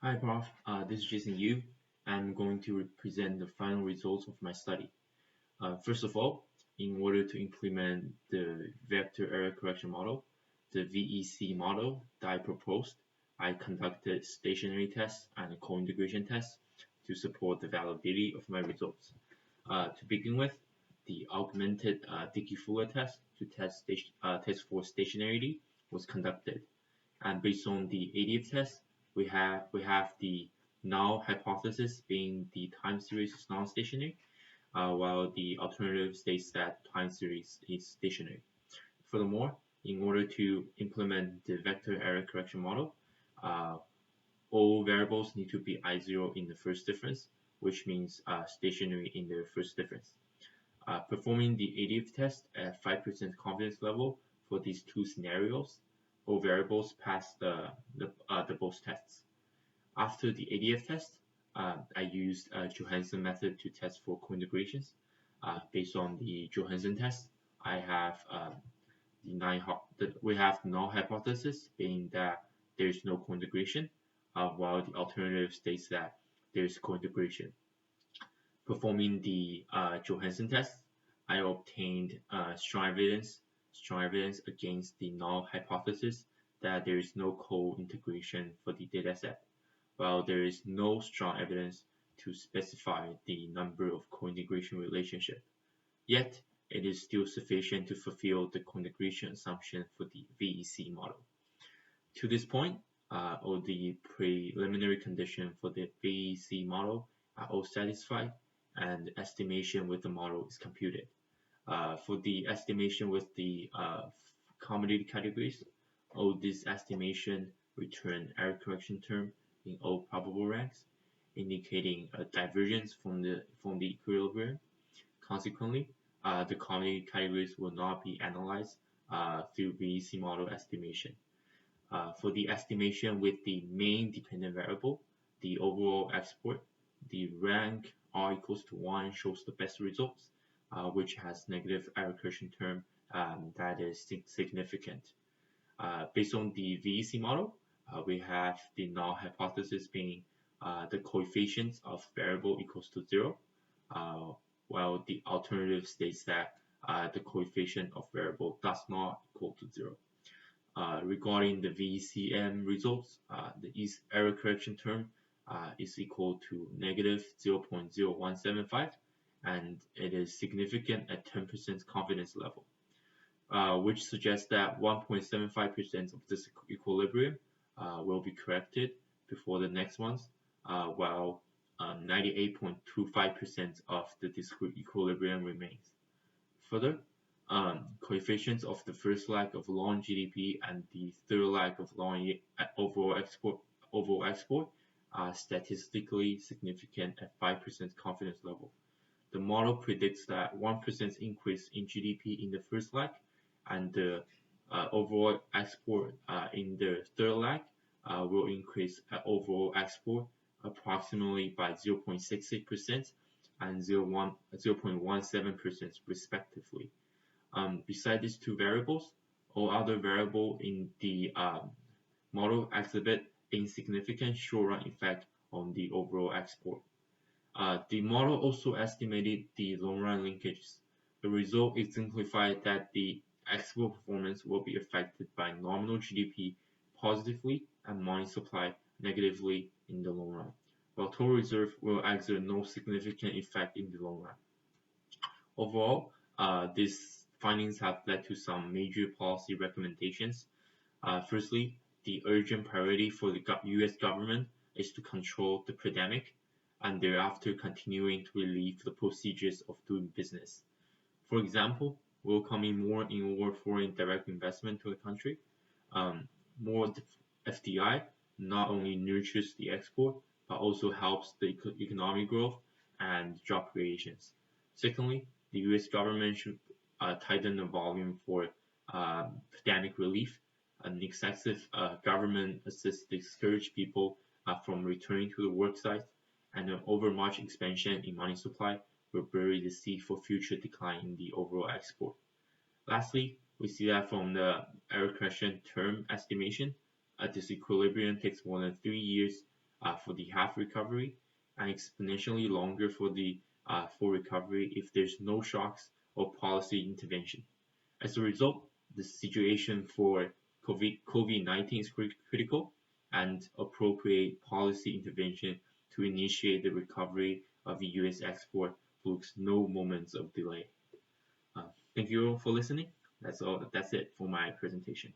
Hi, Prof. This is Jason Yu. I'm going to present the final results of my study. First of all, in order to implement the vector error correction model, the VEC model that I proposed, I conducted stationary tests and co-integration tests to support the validity of my results. To begin with, the augmented Dickey-Fuller test to test for stationarity was conducted. And based on the ADF test, we have the null hypothesis being the time series is non-stationary, while the alternative states that time series is stationary. Furthermore, in order to implement the vector error correction model, uh, all variables need to be I0 in the first difference, which means stationary in the first difference. Performing the ADF test at 5% confidence level for these two scenarios, all variables pass the both tests. After the ADF test, I used Johansson method to test for co-integrations. Based on the Johansson test, I have we have null hypothesis being that there is no co-integration, while the alternative states that there is co-integration. Performing the Johansson test, I obtained strong evidence against the null hypothesis that there is no co-integration for the dataset, while there is no strong evidence to specify the number of co-integration relationship. Yet, it is still sufficient to fulfill the co-integration assumption for the VEC model. To this point, all the preliminary conditions for the VEC model are all satisfied, and the estimation with the model is computed. For the estimation with the commodity categories, all this estimation return error correction term in all probable ranks, indicating a divergence from the equilibrium. Consequently, the commodity categories will not be analyzed through VEC model estimation. For the estimation with the main dependent variable, the overall export, the rank R equals to 1 shows the best results, which has negative error correction term that is significant. Based on the VEC model, we have the null hypothesis being the coefficients of variable equals to 0, while the alternative states that the coefficient of variable does not equal to 0. Regarding the VECM results, the error correction term is equal to negative 0.0175, and it is significant at 10% confidence level, which suggests that 1.75% of this equilibrium will be corrected before the next ones, while 98.25% of the discrete equilibrium remains. Further, coefficients of the first leg of long GDP and the third leg of long overall export are statistically significant at 5% confidence level. The model predicts that 1% increase in GDP in the first leg and the overall export in the third leg will increase overall export approximately by 0.68% and 0.17% respectively. Besides these two variables, all other variables in the model exhibit insignificant short-run effect on the overall export. The model also estimated the long-run linkages. The result exemplified that the export performance will be affected by nominal GDP positively and money supply negatively in the long run, while total reserve will exert no significant effect in the long run. Overall, these findings have led to some major policy recommendations. Firstly, the urgent priority for the US government is to control the pandemic and thereafter continuing to relieve the procedures of doing business. For example, welcoming more and more foreign direct investment to the country. More FDI not only nurtures the export, but also helps the economic growth and job creations. Secondly, the US government should tighten the volume for pandemic relief. An excessive government assist discourage people from returning to the work site, and an overmuch expansion in money supply will bury the seed for future decline in the overall export. Lastly, we see that from the error correction term estimation, this equilibrium takes more than 3 years for the half recovery and exponentially longer for the full recovery if there's no shocks or policy intervention. As a result, the situation for COVID-19 is critical, and appropriate policy intervention to initiate the recovery of the U.S. export looks no moments of delay. Uh, Thank you all for listening. That's all. That's it for my presentation.